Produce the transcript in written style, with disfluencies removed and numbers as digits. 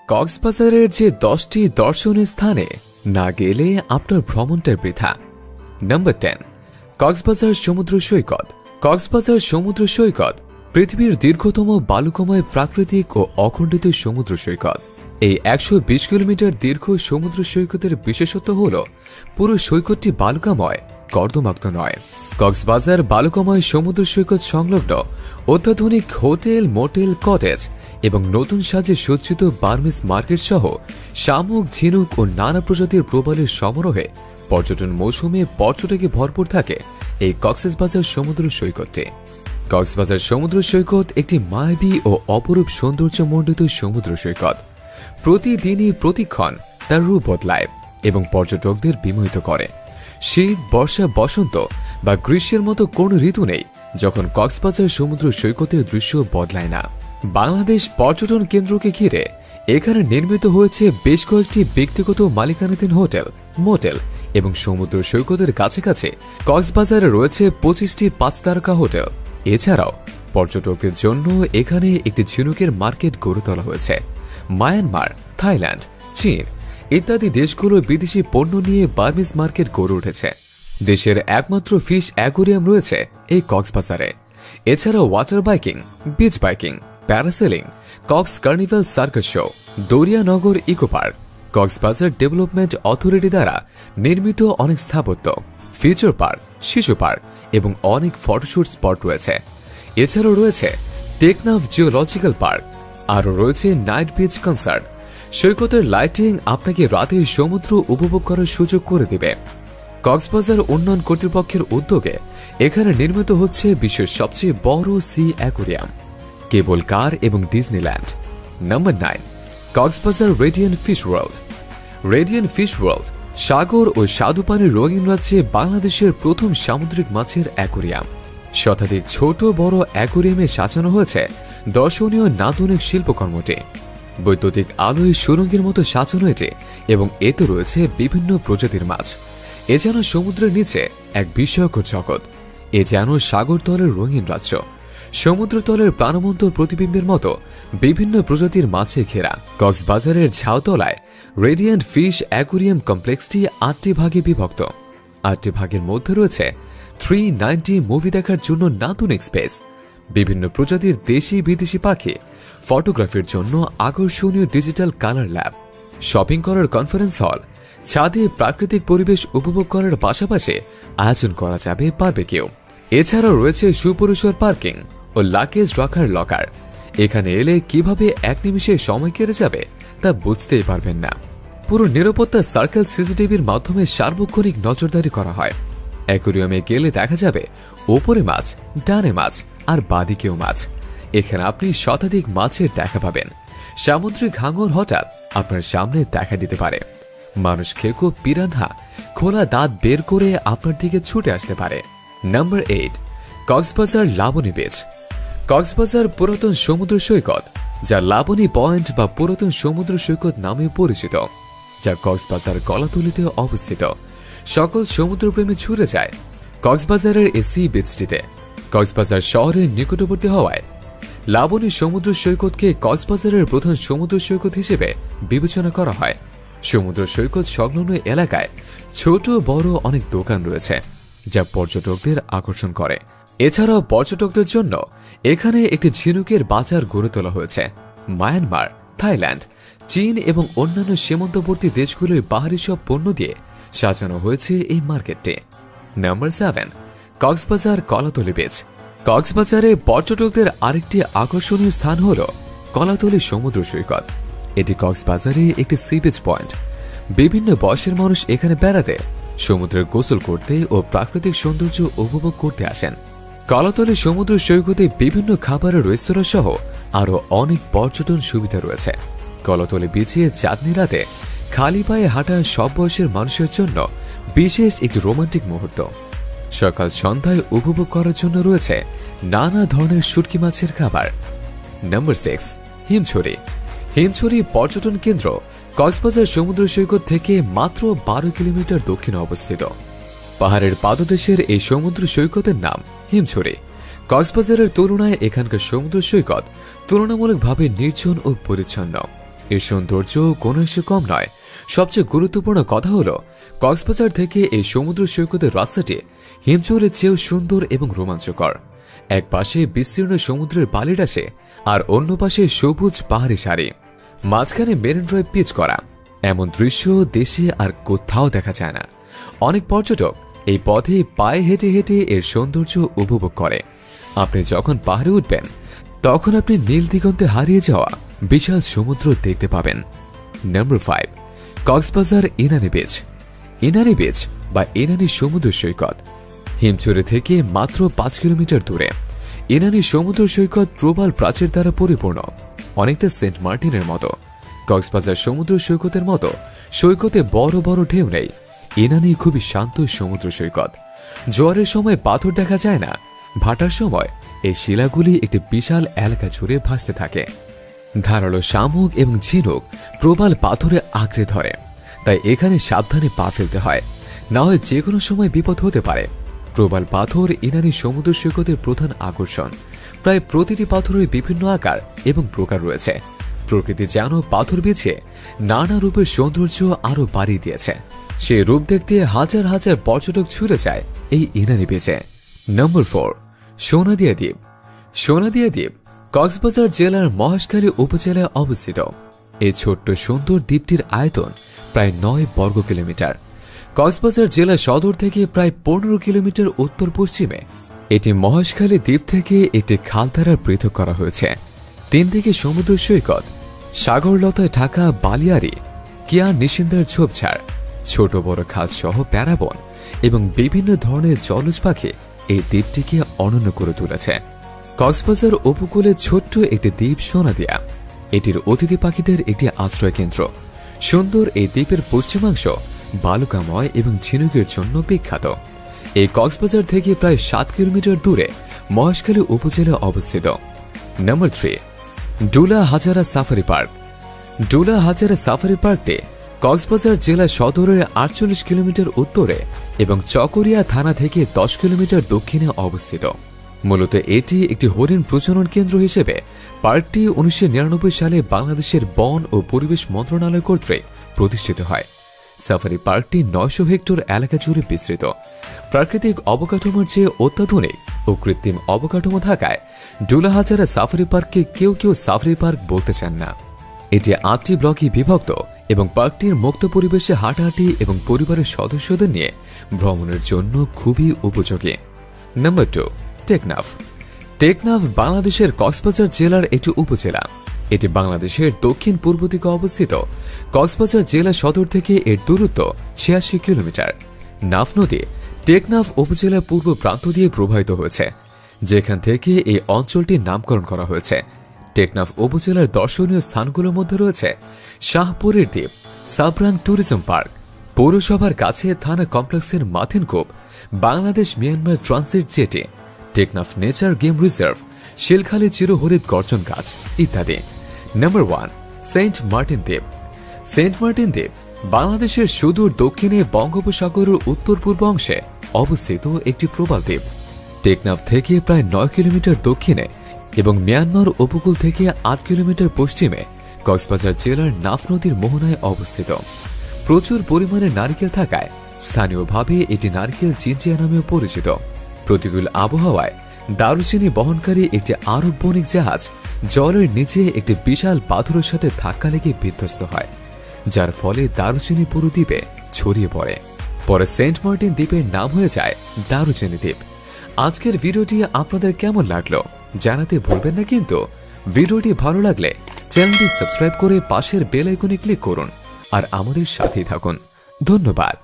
কক্সবাজারের যে 10টি দর্শনীয় স্থানে না গেলে আপনার ভ্রমণটার বৃথা। নাম্বার 10, কক্সবাজার সমুদ্র সৈকত। কক্সবাজার সমুদ্র সৈকত পৃথিবীর দীর্ঘতম বালুকাময় প্রাকৃতিক ও অখণ্ডিত সমুদ্র সৈকত। এই 120 কিলোমিটার দীর্ঘ সমুদ্র সৈকতের বিশেষত্ব হল পুরো সৈকতটি বালুকাময়, কর্দমাক্ত নয়। কক্সবাজার বালুকাময় সমুদ্র সৈকত সংলগ্ন অত্যাধুনিক হোটেল, মোটেল, কটেজ এবং নতুন সাজে সজ্জিত বার্মিজ মার্কেট সহ শামুক, ঝিনুক ও নানা প্রজাতির প্রবালের সমারোহে পর্যটন মৌসুমে পর্যটকে ভরপুর থাকে এই কক্সবাজার সমুদ্র সৈকতটি। কক্সবাজার সমুদ্র সৈকত একটি মায়াবী ও অপরূপ সৌন্দর্যমণ্ডিত সমুদ্র সৈকত। প্রতিদিনই প্রতিক্ষণ তার রূপ বদলায় এবং পর্যটকদের বিমোহিত করে। শীত, বর্ষা, বসন্ত বা গ্রীষ্মের মতো কোনো ঋতু নেই যখন কক্সবাজার সমুদ্র সৈকতের দৃশ্য বদলায় না। বাংলাদেশ পর্যটন কেন্দ্রকে ঘিরে এখানে নির্মিত হয়েছে বেশ কয়েকটি ব্যক্তিগত মালিকানাধীন হোটেল, মোটেল এবং সমুদ্র সৈকতের কাছাকাছি কক্সবাজারে রয়েছে 25টি 5 তারকা হোটেল। এছাড়াও পর্যটকদের জন্য এখানে একটি ঝিনুকের মার্কেট গড়ে তোলা হয়েছে। মায়ানমার, থাইল্যান্ড, চীন ইত্যাদি দেশগুলোর বিদেশি পণ্য নিয়ে বার্মিজ মার্কেট গড়ে উঠেছে। দেশের একমাত্র ফিশ অ্যাকোয়ারিয়াম রয়েছে এই কক্সবাজারে। এছাড়াও water biking, beach biking, parasailing, Cox carnival circus show, Darianagar eco park, Cox's Bazar development authority দ্বারা নির্মিত অনেক স্থাপত্য, ফিউচার পার্ক, শিশু পার্ক এবং অনেক ফটোশুট স্পট রয়েছে। এছাড়াও রয়েছে টেকনাফ জিওলজিক্যাল পার্ক। আরও রয়েছে নাইট বিচ কনসার্ট। সৈকতের লাইটিং আপনাকে রাতে সমুদ্র উপভোগ করার সুযোগ করে দিবে। কক্সবাজার উন্নয়ন কর্তৃপক্ষের উদ্যোগে এখানে নির্মিত হচ্ছে বিশ্বের সবচেয়ে বড় সি অ্যাকোয়ারিয়াম, কেবল কার এবং Disneyland. Number 9, Cox's Bazar radiant fish world. Radiant fish world সাগর ও স্বাদুপানির রঙিন রাজ্যে বাংলাদেশের প্রথম সামুদ্রিক মাছের অ্যাকোয়ারিয়াম। শতাধিক ছোট বড় অ্যাকোয়ারিয়ামে সাজানো হয়েছে দর্শনীয় নান্দনিক শিল্পকর্মটি। বৈদ্যুতিক আলোয় সুরঙ্গের মতো সাজানো এটি এবং এতে রয়েছে বিভিন্ন প্রজাতির মাছ। এ যেন সমুদ্রের নিচে এক বিস্ময়কর জগৎ। এ যেন সাগরতলের রঙিন রাজ্য। সমুদ্রতলের প্রাণবন্ত প্রতিবিম্বের মতো বিভিন্ন প্রজাতির মাছে ঘেরা কক্সবাজারের ঝাউতলায় রেডিয়েন্ট ফিশ অ্যাকোয়ারিয়াম কমপ্লেক্সটি 8টি ভাগে বিভক্ত। 8টি ভাগের মধ্যে রয়েছে 390 মুভি দেখার জন্য নান্দনিক স্পেস, বিভিন্ন প্রজাতির দেশি বিদেশি পাখি, ফটোগ্রাফির জন্য আকর্ষণীয় ডিজিটাল কালার ল্যাব, শপিং করার কনফারেন্স হল, ছাদে প্রাকৃতিক পরিবেশ উপভোগ করার পাশাপাশি আয়োজন করা যাবে বারবিকিউ। এছাড়াও রয়েছে সুপরিসর পার্কিং ও লাগেজ রাখার লকার। এখানে এলে কিভাবে এক নিমিষে সময় কেটে যাবে তা বুঝতেই পারবেন না। পুরো নিরাপত্তা সার্কেল সিসিটিভির মাধ্যমে সার্বক্ষণিক নজরদারি করা হয়। অ্যাকোয়ারিয়ামে গেলে দেখা যাবে ওপরে মাছ, ডানে মাছ আর বাদিকেও মাছ। এখানে আপনি শতাধিক মাছের দেখা পাবেন। সামুদ্রিক হাঙর হঠাৎ আপনার সামনে দেখা দিতে পারে। মানুষ খেকো, পিরানহা খোলা দাঁত বের করে আপনার দিকে ছুটে আসতে পারে। Number 8, Cox's Bazar Laboni beach. কক্সবাজার পুরাতন সমুদ্র সৈকত, যা লাবণী পয়েন্ট বা পুরাতন সমুদ্র সৈকত নামে পরিচিত, যা কক্সবাজার কলাতলিতে অবস্থিত। সকল সমুদ্রপ্রেমী ছুটে যায় কক্সবাজারের এই সি বিচটিতে। কক্সবাজার শহরের নিকটবর্তী হওয়ায় লাবণী সমুদ্র সৈকতকে কক্সবাজারের প্রধান সমুদ্র সৈকত হিসেবে বিবেচনা করা হয়। সমুদ্র সৈকত সংলগ্ন এলাকায় ছোট বড় অনেক দোকান রয়েছে, যা পর্যটকদের আকর্ষণ করে। এছাড়াও পর্যটকদের জন্য এখানে একটি ঝিনুকের বাজার গড়ে তোলা হয়েছে। মায়ানমার, থাইল্যান্ড, চীন এবং অন্যান্য সীমান্তবর্তী দেশগুলির বাহারি সব পণ্য দিয়ে সাজানো হয়েছে এই মার্কেটটি। Number 7, Cox's Bazar Kolatoli beach. কক্সবাজারে পর্যটকদের আরেকটি আকর্ষণীয় স্থান হল কলাতলি সমুদ্র সৈকত। এটি কক্সবাজারে একটি সি বিচ পয়েন্ট। বিভিন্ন বয়সের মানুষ এখানে বেড়াতে, সমুদ্রে গোসল করতে ও প্রাকৃতিক সৌন্দর্য উপভোগ করতে আসেন। কলাতলি সমুদ্র সৈকতে বিভিন্ন খাবারের রেস্তোরাঁ সহ আরও অনেক পর্যটন সুবিধা রয়েছে। কলাতলি বিচে চাঁদনি রাতে খালি পায়ে হাঁটা সব বয়সের মানুষের জন্য বিশেষ একটি রোমান্টিক মুহূর্ত। সকাল সন্ধ্যায় উপভোগ করার জন্য রয়েছে নানা ধরনের শুটকি মাছের খাবার। নাম্বার 6, হিমছড়ি। হিমছড়ি পর্যটন কেন্দ্র কক্সবাজার সমুদ্র সৈকত থেকে মাত্র 12 কিলোমিটার দক্ষিণে অবস্থিত। পাহাড়ের পাদদেশের এই সমুদ্র সৈকতের নাম হিমছড়ি। কক্সবাজারের তুলনায় এখানকার সমুদ্র সৈকত তুলনামূলকভাবে নির্জন ও পরিচ্ছন্ন। এর সৌন্দর্য কোনো অংশে কম নয়। সবচেয়ে গুরুত্বপূর্ণ কথা হলো কক্সবাজার থেকে এই সমুদ্র সৈকতের রাস্তাটি হিমচরের চেয়েও সুন্দর এবং রোমাঞ্চকর। এক পাশে বিস্তীর্ণ সমুদ্রের বালির আসে, আর অন্য পাশে সবুজ পাহাড়ি সারি, মাঝখানে মেরিন ড্রাইভ পিচ করা। এমন দৃশ্য দেশে আর কোথাও দেখা যায় না। অনেক পর্যটক এই পথে পায়ে হেঁটে হেঁটে এর সৌন্দর্য উপভোগ করে। আপনি যখন পাহাড়ে উঠবেন তখন আপনি নীল দিগন্তে হারিয়ে যাওয়া বিশাল সমুদ্র দেখতে পাবেন। Number 5, Cox's Bazar Inani beach. Inani beach বা ইনানি সমুদ্র সৈকত হিমচরে থেকে মাত্র 5 কিলোমিটার দূরে। ইনানি সমুদ্র সৈকত প্রবাল প্রাচীর দ্বারা পরিপূর্ণ, অনেকটা সেন্ট মার্টিনের মতো। কক্সবাজার সমুদ্র সৈকতের মতো সৈকতে বড় বড় ঢেউ নেই। ইনানি খুবই শান্ত সমুদ্র সৈকত। জোয়ারের সময় পাথর দেখা যায় না, ভাটার সময় এই শিলাগুলি একটি বিশাল এলাকা জুড়ে ভাসতে থাকে। ধারালো শামুক এবং ঝিনুক প্রবাল পাথরে আঁকড়ে ধরে, তাই এখানে সাবধানে পা ফেলতে হয়, না হয় যে কোনো সময় বিপদ হতে পারে। প্রবাল পাথর ইনানি সমুদ্র সৈকতের প্রধান আকর্ষণ। প্রায় প্রতিটি পাথরের বিভিন্ন আকার এবং প্রকার রয়েছে। প্রকৃতি যেন পাথর বিছিয়ে নানা রূপের সৌন্দর্য আরো বাড়িয়ে দিয়েছে। সেই রূপ দেখতে হাজার হাজার পর্যটক ছুটে যায় এই ইনানি বিচে। নম্বর 4, সোনাদিয়া দ্বীপ। সোনাদিয়া দ্বীপ কক্সবাজার জেলার মহেশখালী উপজেলায় অবস্থিত। এই ছোট্ট সুন্দর দ্বীপটির আয়তন প্রায় 9 বর্গ কিলোমিটার। কক্সবাজার জেলা সদর থেকে প্রায় 15 কিলোমিটার উত্তর পশ্চিমে এটি মহেশখালী দ্বীপ থেকে একটি খাল দ্বারা পৃথক করা হয়েছে। 3 দিকে সমুদ্র সৈকত, সাগরলতায় ঢাকা বালিয়ারি, কিয়া নিশিন্দার ঝোপঝাড়, ছোট বড় খাল সহ প্যারাবন এবং বিভিন্ন ধরনের জলজ পাখি এই দ্বীপটিকে অনন্য করে তুলেছে। কক্সবাজার উপকূলে ছোট্ট একটি দ্বীপ সোনাদিয়া, এটির অতিথি পাখিদের একটি আশ্রয় কেন্দ্র। সুন্দর এই দ্বীপের পশ্চিমাংশ বালুকাময় এবং ঝিনুকের জন্য বিখ্যাত। এই কক্সবাজার থেকে প্রায় 7 কিলোমিটার দূরে মহেশখালী উপজেলা অবস্থিত। নম্বর 3, ডুলা হাজারা সাফারি পার্ক। ডুলা হাজারা সাফারি পার্কটি কক্সবাজার জেলা সদরের 48 কিলোমিটার উত্তরে এবং চকরিয়া থানা থেকে 10 কিলোমিটার দক্ষিণে অবস্থিত। মূলত এটি একটি হরিণ প্রজনন কেন্দ্র হিসেবে পার্কটি 1999 সালে বাংলাদেশের বন ও পরিবেশ মন্ত্রণালয় কর্তৃক প্রতিষ্ঠিত হয়। সাফারি পার্কটি 900 হেক্টর এলাকা জুড়ে বিস্তৃত। প্রাকৃতিক অবকাঠামোর চেয়ে অত্যাধুনিক ও কৃত্রিম অবকাঠামো থাকায় ডুলা হাজারা সাফারি পার্ককে কেউ কেউ সাফারি পার্ক বলতে চান না। এটি 8টি ব্লকে বিভক্ত এবং পার্কটির মুক্ত পরিবেশে হাঁটাহাঁটি এবং পরিবারের সদস্যদের নিয়ে ভ্রমণের জন্য খুবই উপযোগী। নম্বর 2, টেকনাফ। টেকনাফ বাংলাদেশের কক্সবাজার জেলার একটি উপজেলা। এটি বাংলাদেশের দক্ষিণ পূর্ব দিকে অবস্থিত। কক্সবাজার জেলা সদর থেকে এর দূরত্ব 86 কিলোমিটার। নাফ নদী টেকনাফ উপজেলার পূর্ব প্রান্ত দিয়ে প্রবাহিত হয়েছে, যেখান থেকে এই অঞ্চলটির নামকরণ করা হয়েছে। টেকনাফ উপজেলার দর্শনীয় স্থানগুলোর মধ্যে রয়েছে শাহপুরের দ্বীপ, সাবরান ট্যুরিজম পার্ক, পৌরসভার কাছে থানা কমপ্লেক্সের Mathinkup, Bangladesh Myanmar transit jetty, Teknaf nature game reserve, Shilkhali চিরহরিৎ গর্জন গাছ ইত্যাদি। নম্বর 1, সেন্ট মার্টিন দ্বীপ। সেন্ট মার্টিন দ্বীপ বাংলাদেশের সুদূর দক্ষিণে বঙ্গোপসাগরের উত্তর পূর্ব অংশে অবস্থিত একটি প্রবাল দ্বীপ। টেকনাফ থেকে প্রায় 9 কিলোমিটার দক্ষিণে এবং মিয়ানমার উপকূল থেকে 8 কিলোমিটার পশ্চিমে কক্সবাজার জেলার নাফ নদীর মোহনায় অবস্থিত। প্রচুর পরিমাণে নারিকেল থাকায় স্থানীয়ভাবে এটি নারিকেল জিঞ্জিয়া নামেও পরিচিত। প্রতিকূল আবহাওয়ায় দারুচিনি বহনকারী একটি আরব বণিক জাহাজ জলের নিচে একটি বিশাল পাথরের সাথে ধাক্কা লেগে বিধ্বস্ত হয়, যার ফলে দারুচিনি পুরো দ্বীপে ছড়িয়ে পড়ে। পরে সেন্ট মার্টিন দ্বীপের নাম হয়ে যায় দারুচিনি দ্বীপ। আজকের ভিডিওটি আপনাদের কেমন লাগলো জানাতে ভুলবেন না কিন্তু। ভিডিওটি ভালো লাগলে চ্যানেলটি সাবস্ক্রাইব করে পাশের বেল আইকনে ক্লিক করুন আর আমাদের সাথেই থাকুন। ধন্যবাদ।